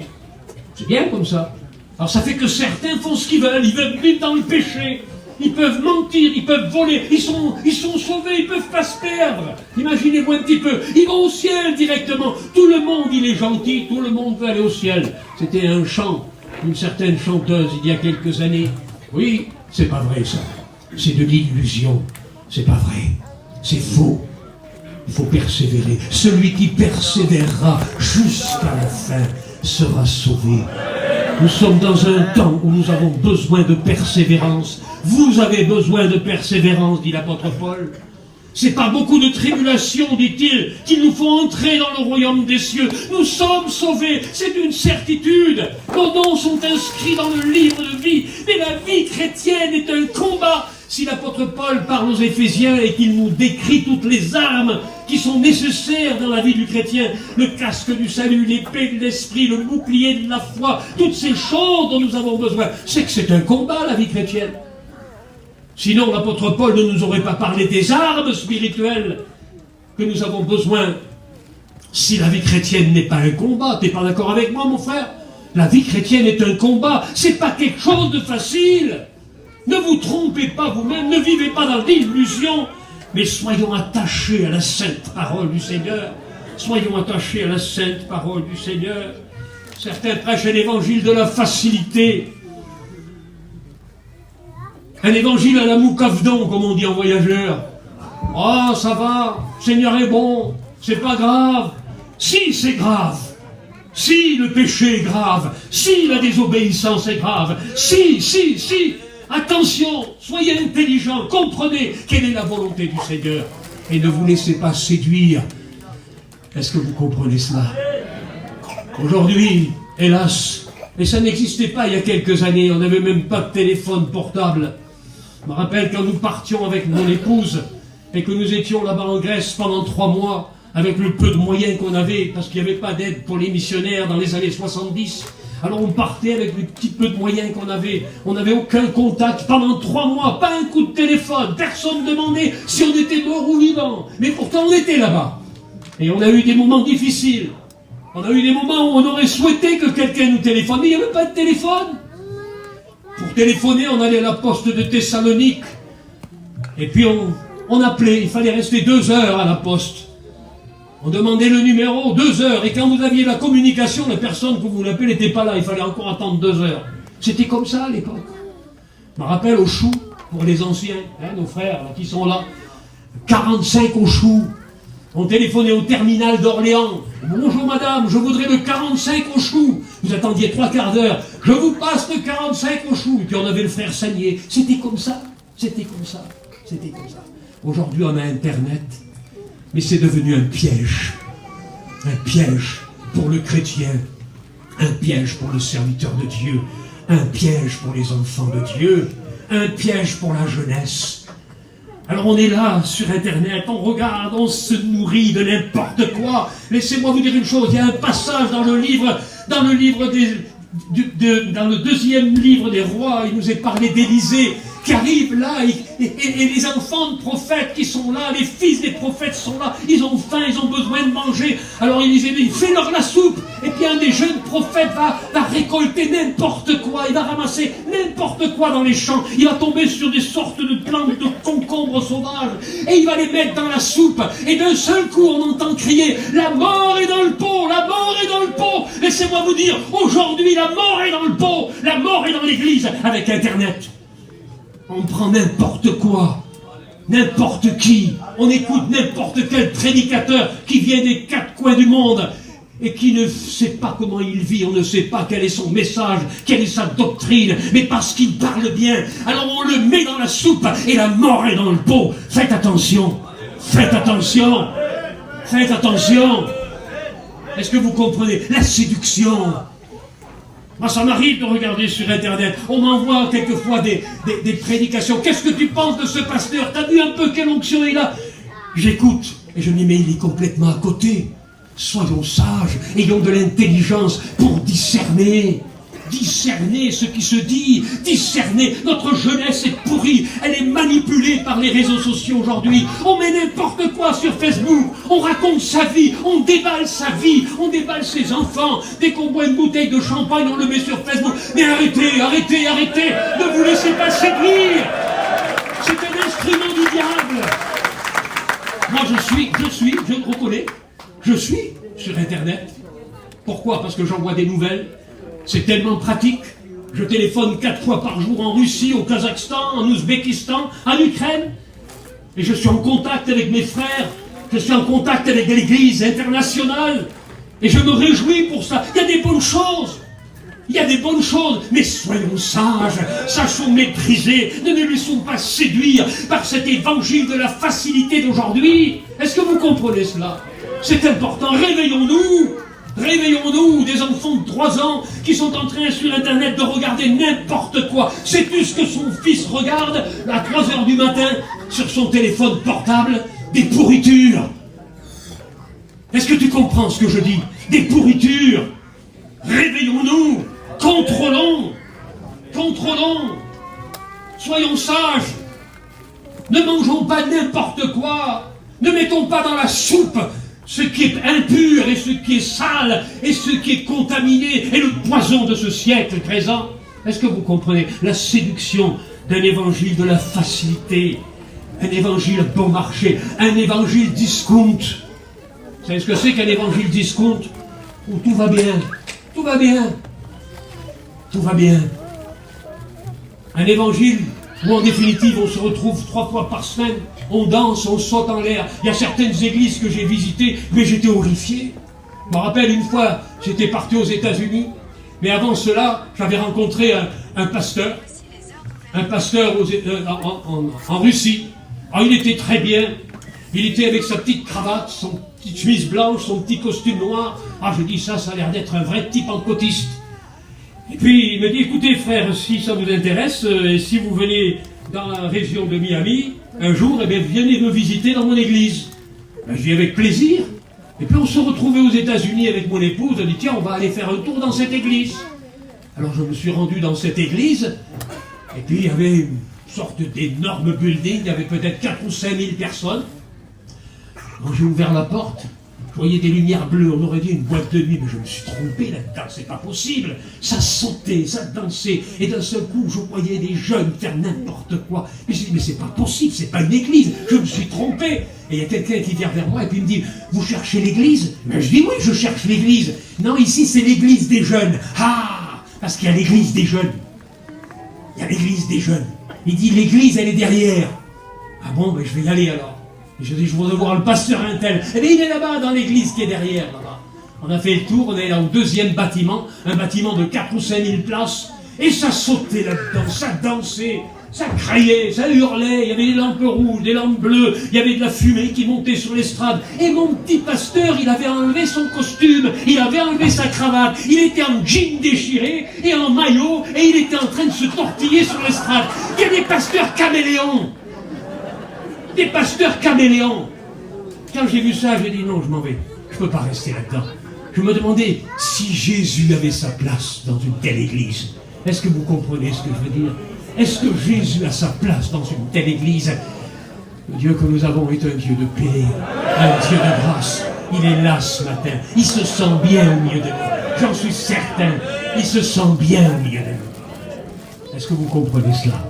C'est bien comme ça. Alors ça fait que certains font ce qu'ils veulent, ils veulent vivre dans le péché. Ils peuvent mentir, ils peuvent voler, ils sont sauvés, ils ne peuvent pas se perdre. Imaginez-vous un petit peu, ils vont au ciel directement. Tout le monde, il est gentil, tout le monde veut aller au ciel. C'était un chant d'une certaine chanteuse il y a quelques années. Oui, c'est pas vrai ça. C'est de l'illusion. C'est pas vrai. C'est faux. Il faut persévérer. Celui qui persévérera jusqu'à la fin sera sauvé. Nous sommes dans un temps où nous avons besoin de persévérance. Vous avez besoin de persévérance, dit l'apôtre Paul. C'est par beaucoup de tribulations, dit-il, qu'il nous faut entrer dans le royaume des cieux. Nous sommes sauvés, c'est une certitude. Nos noms sont inscrits dans le livre de vie. Mais la vie chrétienne est un combat. Si l'apôtre Paul parle aux Éphésiens et qu'il nous décrit toutes les armes qui sont nécessaires dans la vie du chrétien, le casque du salut, l'épée de l'esprit, le bouclier de la foi, toutes ces choses dont nous avons besoin, c'est que c'est un combat, la vie chrétienne. Sinon, l'apôtre Paul ne nous aurait pas parlé des armes spirituelles que nous avons besoin. Si la vie chrétienne n'est pas un combat, t'es pas d'accord avec moi, mon frère? La vie chrétienne est un combat, c'est pas quelque chose de facile. Ne vous trompez pas vous-même, ne vivez pas dans l'illusion, mais soyons attachés à la sainte parole du Seigneur. Soyons attachés à la sainte parole du Seigneur. Certains prêchent un évangile de la facilité. Un évangile à la moucavdon, comme on dit en voyageur. Oh, ça va, le Seigneur est bon, c'est pas grave. Si, c'est grave. Si, le péché est grave. Si, la désobéissance est grave. Si. Attention, soyez intelligents, comprenez quelle est la volonté du Seigneur. Et ne vous laissez pas séduire. Est-ce que vous comprenez cela? Aujourd'hui, hélas, et ça n'existait pas il y a quelques années, on n'avait même pas de téléphone portable. Je me rappelle quand nous partions avec mon épouse et que nous étions là-bas en Grèce pendant 3 mois, avec le peu de moyens qu'on avait, parce qu'il n'y avait pas d'aide pour les missionnaires dans les années 70. Alors on partait avec le petit peu de moyens qu'on avait. On n'avait aucun contact pendant 3 mois, pas un coup de téléphone. Personne ne demandait si on était mort ou vivant. Mais pourtant on était là-bas. Et on a eu des moments difficiles. On a eu des moments où on aurait souhaité que quelqu'un nous téléphone. Mais il n'y avait pas de téléphone. Pour téléphoner, on allait à la poste de Thessalonique. Et puis on appelait. Il fallait rester 2 heures à la poste. On demandait le numéro, 2 heures, et quand vous aviez la communication, la personne que vous l'appelez n'était pas là, il fallait encore attendre 2 heures. C'était comme ça à l'époque. Je me rappelle au chou, pour les anciens, hein, nos frères là, qui sont là, 45 au chou. On téléphonait au terminal d'Orléans. Bonjour madame, je voudrais le 45 au chou. Vous attendiez 3/4 d'heure. Je vous passe le 45 au chou. Et puis on avait le frère Sagnier. C'était comme ça. C'était comme ça. C'était comme ça. Aujourd'hui on a Internet. Mais c'est devenu un piège. Un piège pour le chrétien. Un piège pour le serviteur de Dieu. Un piège pour les enfants de Dieu. Un piège pour la jeunesse. Alors on est là, sur Internet, on regarde, on se nourrit de n'importe quoi. Laissez-moi vous dire une chose, il y a un passage dans le deuxième livre des rois, il nous est parlé d'Élisée, qui arrive là, et les enfants de prophètes qui sont là, les fils des prophètes sont là, ils ont faim, ils ont besoin de manger. Alors Élisée dit, fais-leur la soupe. Et puis un des jeunes prophètes va récolter n'importe quoi, il va ramasser n'importe quoi dans les champs, il va tomber sur des sortes de plantes de concombres sauvages, et il va les mettre dans la soupe, et d'un seul coup on entend crier, la mort est dans le pot, la mort est dans le pot. Laissez-moi vous dire, aujourd'hui la mort est dans le pot, la mort est dans l'église, avec Internet. On prend n'importe quoi, n'importe qui, on écoute n'importe quel prédicateur qui vient des 4 coins du monde et qui ne sait pas comment il vit, on ne sait pas quel est son message, quelle est sa doctrine, mais parce qu'il parle bien, alors on le met dans la soupe et la mort est dans le pot. Faites attention, faites attention, faites attention. Est-ce que vous comprenez? La séduction. Moi, ça m'arrive de regarder sur Internet. On m'envoie quelquefois des prédications. Qu'est-ce que tu penses de ce pasteur? T'as vu un peu quelle onction il a? J'écoute et je me dis, mais il est complètement à côté. Soyons sages, ayons de l'intelligence pour discerner. Discerner ce qui se dit, discerner. Notre jeunesse est pourrie, elle est manipulée par les réseaux sociaux aujourd'hui. On met n'importe quoi sur Facebook, on raconte sa vie, on déballe sa vie, on déballe ses enfants. Dès qu'on boit une bouteille de champagne, on le met sur Facebook. Mais arrêtez, arrêtez, arrêtez, ne vous laissez pas séduire. C'est un instrument du diable. Moi je le reconnais, je suis sur Internet. Pourquoi? Parce que j'envoie des nouvelles. C'est tellement pratique. Je téléphone 4 fois par jour en Russie, au Kazakhstan, en Ouzbékistan, en Ukraine. Et je suis en contact avec mes frères. Je suis en contact avec l'église internationale. Et je me réjouis pour ça. Il y a des bonnes choses. Il y a des bonnes choses. Mais soyons sages. Sachons maîtriser. Ne nous laissons pas séduire par cet évangile de la facilité d'aujourd'hui. Est-ce que vous comprenez cela? C'est important. Réveillons-nous. Réveillons-nous, des enfants de 3 ans qui sont en train sur Internet de regarder n'importe quoi. Sais-tu ce que son fils regarde à 3 heures du matin sur son téléphone portable? Des pourritures. Est-ce que tu comprends ce que je dis? Des pourritures. Réveillons-nous. Contrôlons. Contrôlons. Soyons sages. Ne mangeons pas n'importe quoi. Ne mettons pas dans la soupe ce qui est impur et ce qui est sale et ce qui est contaminé et le poison de ce siècle présent. Est-ce que vous comprenez la séduction d'un évangile de la facilité, un évangile bon marché, un évangile discount? Vous savez ce que c'est qu'un évangile discount? Où tout va bien, tout va bien, tout va bien. Un évangile où en définitive on se retrouve 3 fois par semaine, on danse, on saute en l'air. Il y a certaines églises que j'ai visitées, mais j'étais horrifié. Je me rappelle une fois, j'étais parti aux États-Unis, mais avant cela, j'avais rencontré un pasteur en Russie. Alors il était très bien, il était avec sa petite cravate, son petite chemise blanche, son petit costume noir. Ah, je dis ça a l'air d'être un vrai type pentecôtiste. Et puis il me dit, écoutez frère, si ça vous intéresse, et si vous venez dans la région de Miami, un jour, eh bien, venez me visiter dans mon église. Ben, je dis avec plaisir. Et puis on se retrouvait aux États-Unis avec mon épouse, on dit tiens, on va aller faire un tour dans cette église. Alors je me suis rendu dans cette église, et puis il y avait une sorte d'énorme building, il y avait peut-être 4 ou 5 000 personnes. Alors j'ai ouvert la porte, Je voyais des lumières bleues, on aurait dit une boîte de nuit, mais je me suis trompé là-dedans, c'est pas possible. Ça sautait, ça dansait, et d'un seul coup, je voyais des jeunes faire n'importe quoi. Et je me dis, mais c'est pas possible, c'est pas une église, je me suis trompé. Et il y a quelqu'un qui vient vers moi et puis il me dit, vous cherchez l'église? Ben, je dis, oui, je cherche l'église. Non, ici, c'est l'église des jeunes. Ah, parce qu'il y a l'église des jeunes. Il y a l'église des jeunes. Il dit, l'église, elle est derrière. Ah bon, ben je vais y aller alors. Et je dis, je voudrais voir le pasteur Intel. Eh bien, il est là-bas, dans l'église qui est derrière, là-bas. On a fait le tour, on est là au deuxième bâtiment, un bâtiment de 4 ou 5 000 places, et ça sautait là-dedans, ça dansait, ça criait, ça hurlait, il y avait des lampes rouges, des lampes bleues, il y avait de la fumée qui montait sur l'estrade. Et mon petit pasteur, il avait enlevé son costume, il avait enlevé sa cravate, il était en jean déchiré et en maillot, et il était en train de se tortiller sur l'estrade. Il y a des pasteurs caméléons. Des pasteurs caméléons. Quand j'ai vu ça, j'ai dit non, je m'en vais. Je ne peux pas rester là-dedans. Je me demandais si Jésus avait sa place dans une telle église. Est-ce que vous comprenez ce que je veux dire? Est-ce que Jésus a sa place dans une telle église? Le Dieu que nous avons est un Dieu de paix, un Dieu de grâce. Il est là ce matin. Il se sent bien au milieu de nous. J'en suis certain. Il se sent bien au milieu de nous. Est-ce que vous comprenez cela?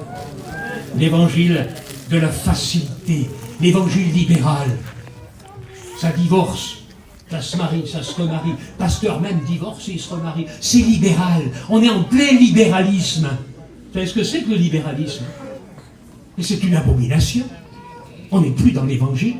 L'évangile de la facilité, l'évangile libéral. Ça divorce, ça se marie, ça se remarie. Pasteur même divorce et il se remarie. C'est libéral. On est en plein libéralisme. Vous savez ce que c'est que le libéralisme? Et c'est une abomination. On n'est plus dans l'évangile.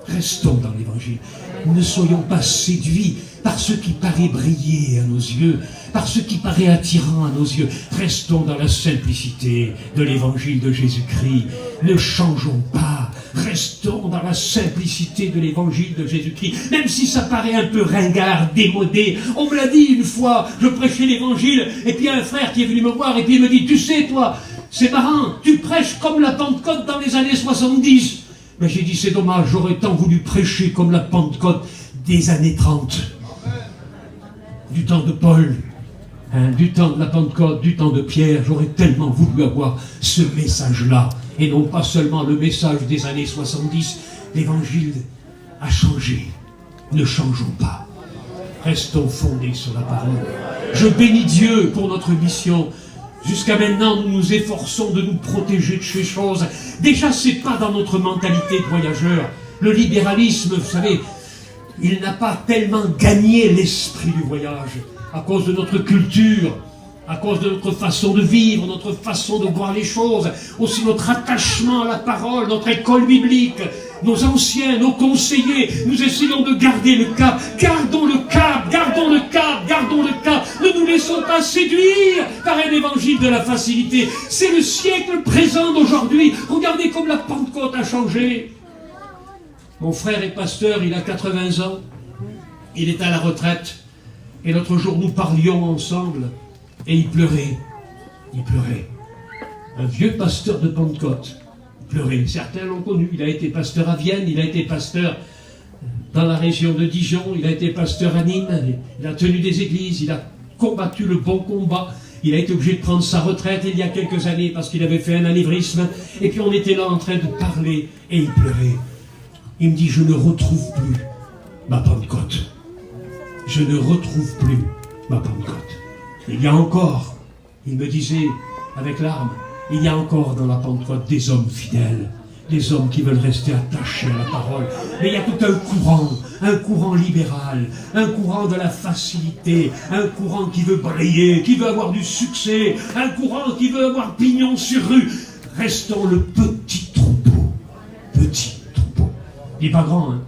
Restons dans l'évangile. Ne soyons pas séduits par ce qui paraît briller à nos yeux, par ce qui paraît attirant à nos yeux. Restons dans la simplicité de l'évangile de Jésus-Christ. Ne changeons pas. Restons dans la simplicité de l'évangile de Jésus-Christ. Même si ça paraît un peu ringard, démodé. On me l'a dit une fois, je prêchais l'évangile, et puis un frère qui est venu me voir, et puis il me dit, tu sais toi, c'est marrant, tu prêches comme la Pentecôte dans les années 70. Mais j'ai dit, c'est dommage, j'aurais tant voulu prêcher comme la Pentecôte des années 30. Du temps de Paul, du temps de la Pentecôte, du temps de Pierre, j'aurais tellement voulu avoir ce message-là. Et non pas seulement le message des années 70. L'évangile a changé. Ne changeons pas. Restons fondés sur la parole. Je bénis Dieu pour notre mission. Jusqu'à maintenant, nous nous efforçons de nous protéger de ces choses. Déjà, c'est pas dans notre mentalité de voyageur. Le libéralisme, vous savez, il n'a pas tellement gagné l'esprit du voyage à cause de notre culture, à cause de notre façon de vivre, notre façon de voir les choses, aussi notre attachement à la parole, notre école biblique, nos anciens, nos conseillers. Nous essayons de garder le cap. Gardons le cap, gardons le cap, gardons le cap. Ne nous laissons pas séduire par un évangile de la facilité. C'est le siècle présent d'aujourd'hui. Regardez comme la Pentecôte a changé. Mon frère est pasteur, il a 80 ans. Il est à la retraite. Et l'autre jour, nous parlions ensemble. Et il pleurait. Il pleurait. Un vieux pasteur de Pentecôte. Il pleurait. Certains l'ont connu. Il a été pasteur à Vienne. Il a été pasteur dans la région de Dijon. Il a été pasteur à Nîmes. Il a tenu des églises. Il a combattu le bon combat. Il a été obligé de prendre sa retraite il y a quelques années parce qu'il avait fait un anévrisme. Et puis on était là en train de parler. Et il pleurait. Il me dit, je ne retrouve plus ma Pentecôte. Je ne retrouve plus ma Pentecôte. Il y a encore, il me disait avec larmes, il y a encore dans la Pentecôte des hommes fidèles, des hommes qui veulent rester attachés à la parole. Mais il y a tout un courant libéral, un courant de la facilité, un courant qui veut briller, qui veut avoir du succès, un courant qui veut avoir pignon sur rue. Restons le petit troupeau. Petit troupeau. Il n'est pas grand, hein.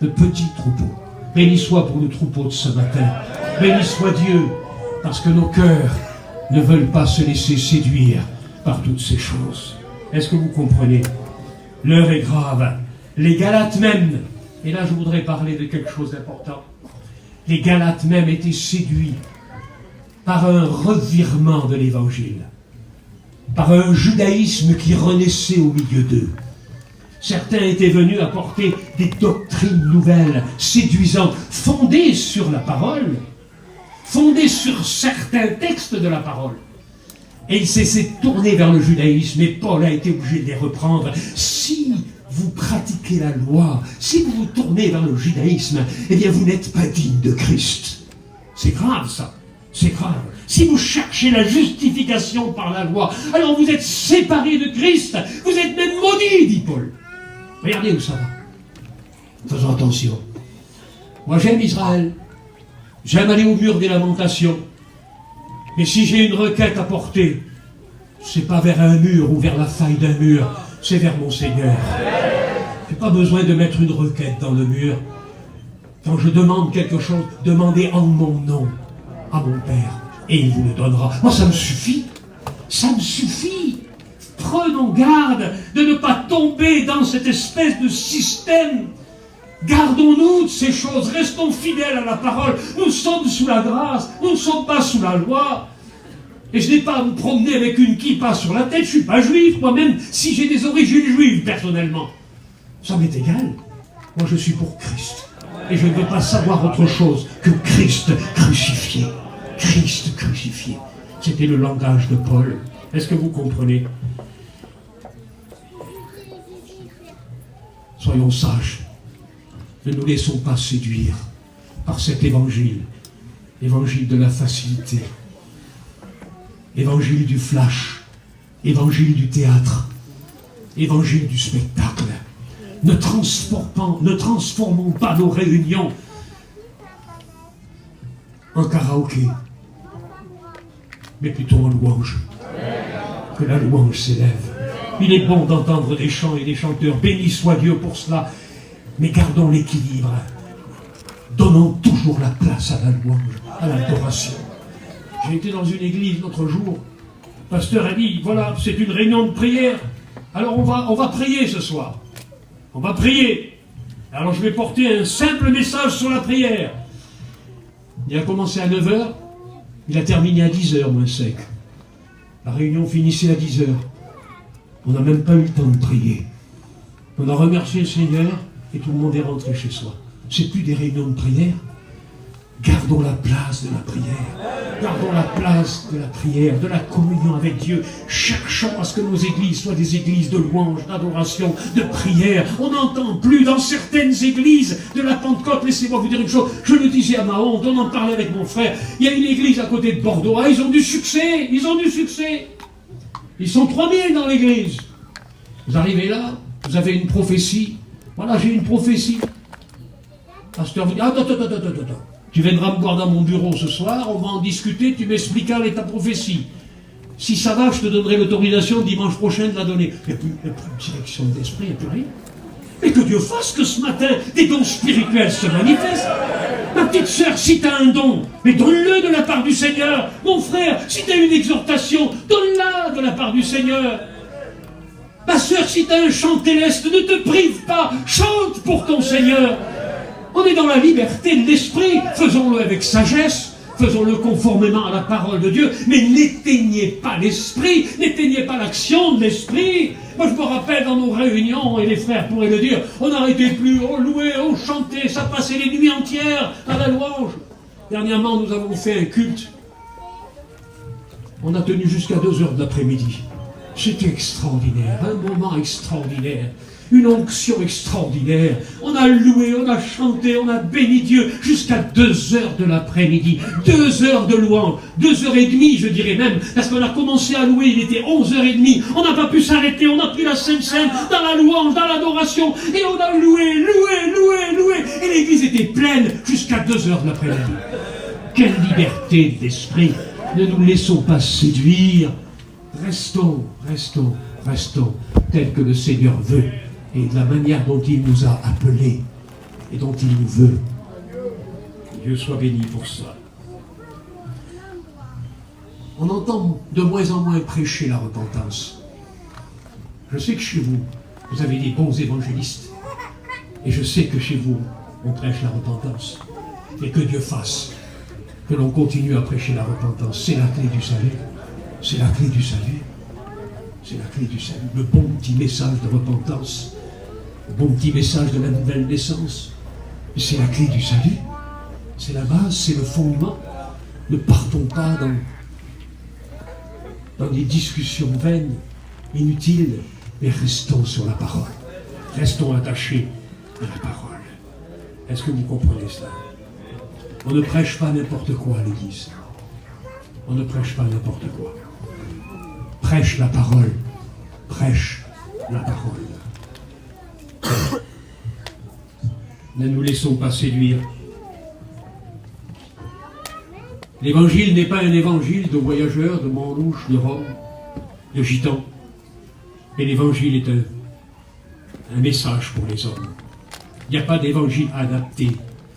Le petit troupeau. Béni soit pour le troupeau de ce matin. Béni soit Dieu. Parce que nos cœurs ne veulent pas se laisser séduire par toutes ces choses. Est-ce que vous comprenez? L'heure est grave. Les Galates même, et là je voudrais parler de quelque chose d'important, les Galates même étaient séduits par un revirement de l'évangile, par un judaïsme qui renaissait au milieu d'eux. Certains étaient venus apporter des doctrines nouvelles, séduisantes, fondées sur la parole, fondées sur certains textes de la parole. Et il s'est tourné vers le judaïsme, et Paul a été obligé de les reprendre. Si vous pratiquez la loi, si vous vous tournez vers le judaïsme, eh bien vous n'êtes pas digne de Christ. C'est grave ça, c'est grave. Si vous cherchez la justification par la loi, alors vous êtes séparés de Christ, vous êtes même maudits, dit Paul. Regardez où ça va. Faisons attention. Moi j'aime Israël, j'aime aller au mur des lamentations, mais si j'ai une requête à porter, c'est pas vers un mur ou vers la faille d'un mur, c'est vers mon Seigneur. Je n'ai pas besoin de mettre une requête dans le mur. Quand je demande quelque chose, demandez en mon nom à mon Père, et il vous le donnera. Moi, ça me suffit. Ça me suffit. Prenons garde de ne pas tomber dans cette espèce de système. Gardons-nous de ces choses. Restons fidèles à la parole. Nous sommes sous la grâce. Nous ne sommes pas sous la loi. Et je n'ai pas à me promener avec une kippa sur la tête. Je ne suis pas juif, moi-même, si j'ai des origines juives, personnellement. Ça m'est égal. Moi, je suis pour Christ. Et je ne veux pas savoir autre chose que Christ crucifié. Christ crucifié. C'était le langage de Paul. Est-ce que vous comprenez? Soyons sages. Ne nous laissons pas séduire par cet évangile. Évangile de la facilité. Évangile du flash. Évangile du théâtre. Évangile du spectacle. Ne transformons pas nos réunions en karaoké, mais plutôt en louange. Que la louange s'élève. Il est bon d'entendre des chants et des chanteurs. Béni soit Dieu pour cela. Mais gardons l'équilibre. Donnons toujours la place à la louange, à l'adoration. J'ai été dans une église l'autre jour. Le pasteur a dit, voilà, c'est une réunion de prière. Alors on va prier ce soir. On va prier. Alors je vais porter un simple message sur la prière. Il a commencé à 9h. Il a terminé à 10h, moins sec. La réunion finissait à 10h. On n'a même pas eu le temps de prier. On a remercié le Seigneur et tout le monde est rentré chez soi. C'est plus des réunions de prière. Gardons la place de la prière. Gardons la place de la prière, de la communion avec Dieu. Cherchons à ce que nos églises soient des églises de louange, d'adoration, de prière. On n'entend plus dans certaines églises de la Pentecôte. Laissez-moi vous dire une chose. Je le disais à ma honte, on en parlait avec mon frère. Il y a une église à côté de Bordeaux. Ah, ils ont du succès. Ils ont du succès. Ils sont 3000 dans l'église. Vous arrivez là, vous avez une prophétie. Voilà, j'ai une prophétie. Pasteur vous dit, attends. Tu viendras me voir dans mon bureau ce soir, on va en discuter, tu m'expliqueras ta prophétie. Si ça va, je te donnerai l'autorisation dimanche prochain de la donner. Il n'y a plus de direction de l'esprit, il n'y a plus rien. Et que Dieu fasse que ce matin, des dons spirituels se manifestent. Ma petite sœur, si tu as un don, mais donne-le de la part du Seigneur. Mon frère, si tu as une exhortation, donne-la de la part du Seigneur. Ma sœur, si tu as un chant céleste, ne te prive pas, chante pour ton Seigneur. On est dans la liberté de l'esprit, faisons-le avec sagesse, faisons-le conformément à la parole de Dieu, mais n'éteignez pas l'esprit, n'éteignez pas l'action de l'esprit. Moi je me rappelle dans nos réunions, et les frères pourraient le dire, on n'arrêtait plus, on louait, on chantait, ça passait les nuits entières à la louange. Dernièrement nous avons fait un culte, on a tenu jusqu'à 2h de l'après-midi. C'était extraordinaire, un moment extraordinaire. Une onction extraordinaire. On a loué, on a chanté, on a béni Dieu jusqu'à 2h de l'après-midi. 2h de louange. 2h30, je dirais même. Parce qu'on a commencé à louer, il était 11h30. On n'a pas pu s'arrêter. On a pris la Sainte Seine dans la louange, dans l'adoration. Et on a loué. Et l'église était pleine jusqu'à 2h de l'après-midi. Quelle liberté d'esprit. Ne nous laissons pas séduire. Restons tel que le Seigneur veut. Et de la manière dont il nous a appelés et dont il nous veut. Dieu soit béni pour ça. On entend de moins en moins prêcher la repentance. Je sais que chez vous, vous avez des bons évangélistes. Et je sais que chez vous, on prêche la repentance. Et que Dieu fasse que l'on continue à prêcher la repentance. C'est la clé du salut. C'est la clé du salut. C'est la clé du salut. Le bon petit message de repentance. Le bon petit message de la nouvelle naissance. C'est la clé du salut. C'est la base, c'est le fondement. Ne partons pas dans des discussions vaines, inutiles, mais restons sur la parole. Restons attachés à la parole. Est-ce que vous comprenez cela? On ne prêche pas n'importe quoi à l'Église. On ne prêche pas n'importe quoi. Prêche la parole. Prêche la parole. Ne nous laissons pas séduire. L'évangile n'est pas un évangile de voyageurs, de Montlouche, de Rome, de gitans. Mais l'évangile est un message pour les hommes. Il n'y a pas d'évangile adapté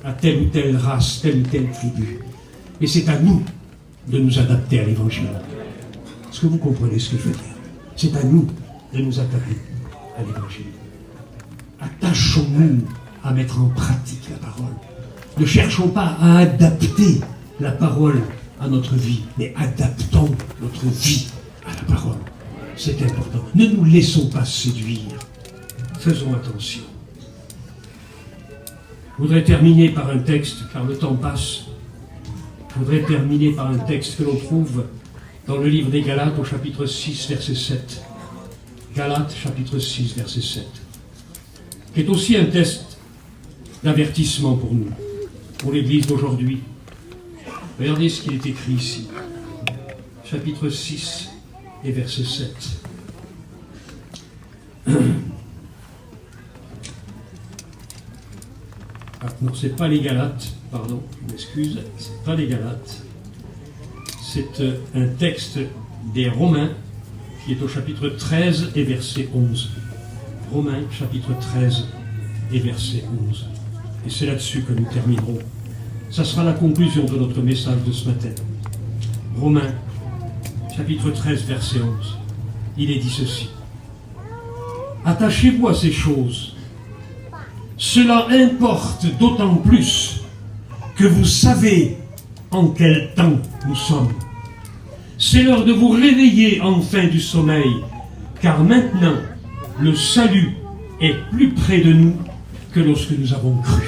à telle ou telle race, telle ou telle tribu. Mais c'est à nous de nous adapter à l'évangile. Est-ce que vous comprenez ce que je veux dire? C'est à nous de nous adapter à l'évangile. Attachons-nous à mettre en pratique la parole. Ne cherchons pas à adapter la parole à notre vie, mais adaptons notre vie à la parole. C'est important. Ne nous laissons pas séduire. Faisons attention. Je voudrais terminer par un texte, car le temps passe. Je voudrais terminer par un texte que l'on trouve dans le livre des Galates au chapitre 6, verset 7. Galates, chapitre 6, verset 7. Qui est aussi un texte d'avertissement pour nous, pour l'Église d'aujourd'hui. Regardez ce qu'il est écrit ici. Chapitre 6 et verset 7. Ah, non, c'est pas les Galates, pardon, je m'excuse, c'est pas les Galates. C'est un texte des Romains qui est au chapitre 13 et verset 11. Romains, chapitre 13 et verset 11. Et c'est là-dessus que nous terminerons. Ça sera la conclusion de notre message de ce matin. Romains, chapitre 13, verset 11. Il est dit ceci. Attachez-vous à ces choses. Cela importe d'autant plus que vous savez en quel temps nous sommes. C'est l'heure de vous réveiller enfin du sommeil, car maintenant, le salut est plus près de nous que lorsque nous avons cru.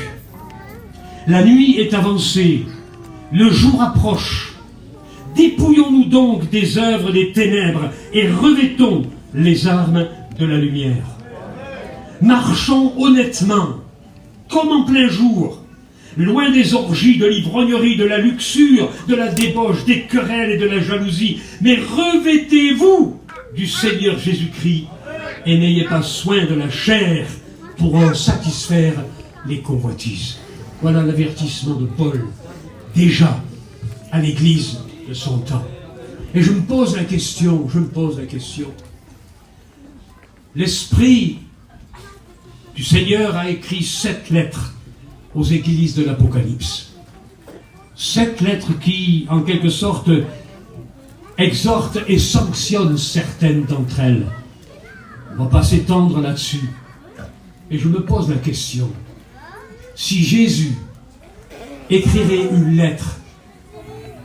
La nuit est avancée, le jour approche. Dépouillons-nous donc des œuvres des ténèbres et revêtons les armes de la lumière. Marchons honnêtement, comme en plein jour, loin des orgies, de l'ivrognerie, de la luxure, de la débauche, des querelles et de la jalousie. Mais revêtez-vous du Seigneur Jésus-Christ et n'ayez pas soin de la chair pour en satisfaire les convoitises. Voilà l'avertissement de Paul, déjà à l'église de son temps. Et je me pose la question, L'Esprit du Seigneur a écrit 7 lettres aux églises de l'Apocalypse. 7 lettres qui, en quelque sorte, exhortent et sanctionnent certaines d'entre elles. On ne va pas s'étendre là-dessus. Et je me pose la question, si Jésus écrivait une lettre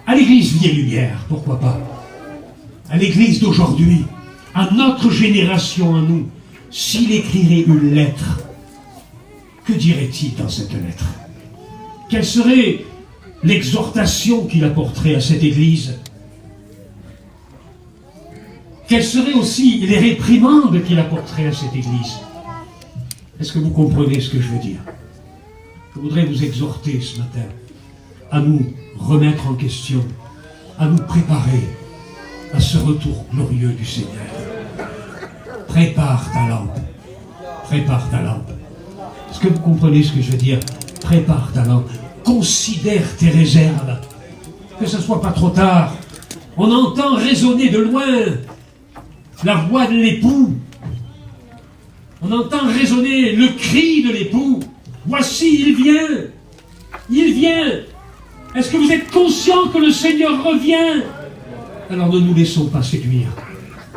à l'église Vie et Lumière, pourquoi pas, à l'église d'aujourd'hui, à notre génération, à nous, s'il écrirait une lettre, que dirait-il dans cette lettre? Quelle serait l'exhortation qu'il apporterait à cette église? Quelles seraient aussi les réprimandes qu'il apporterait à cette église? Est-ce que vous comprenez ce que je veux dire? Je voudrais vous exhorter ce matin à nous remettre en question, à nous préparer à ce retour glorieux du Seigneur. Prépare ta lampe. Prépare ta lampe. Est-ce que vous comprenez ce que je veux dire? Prépare ta lampe. Considère tes réserves. Que ce ne soit pas trop tard. On entend résonner de loin la voix de l'époux. On entend résonner le cri de l'époux. Voici, il vient. Il vient. Est-ce que vous êtes conscient que le Seigneur revient? Alors ne nous laissons pas séduire.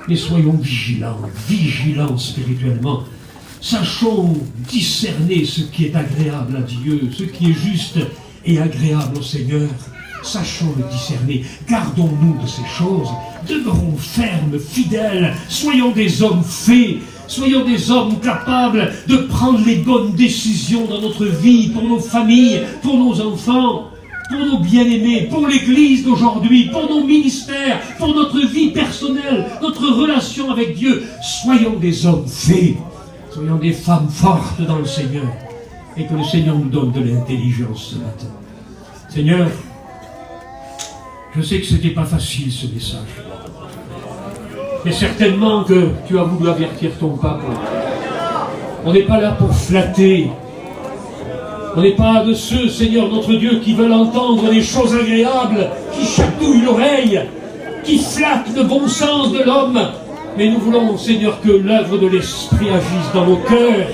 Mais soyons vigilants, vigilants spirituellement. Sachons discerner ce qui est agréable à Dieu, ce qui est juste et agréable au Seigneur. Sachons le discerner. Gardons-nous de ces choses. Demeurons fermes, fidèles. Soyons des hommes faits. Soyons des hommes capables de prendre les bonnes décisions dans notre vie, pour nos familles, pour nos enfants, pour nos bien-aimés, pour l'Église d'aujourd'hui, pour nos ministères, pour notre vie personnelle, notre relation avec Dieu. Soyons des hommes faits. Soyons des femmes fortes dans le Seigneur et que le Seigneur nous donne de l'intelligence ce matin. Seigneur, je sais que ce n'était pas facile ce message. Mais certainement que tu as voulu avertir ton peuple. On n'est pas là pour flatter. On n'est pas de ceux, Seigneur notre Dieu, qui veulent entendre des choses agréables, qui chatouillent l'oreille, qui flattent le bon sens de l'homme. Mais nous voulons, Seigneur, que l'œuvre de l'Esprit agisse dans nos cœurs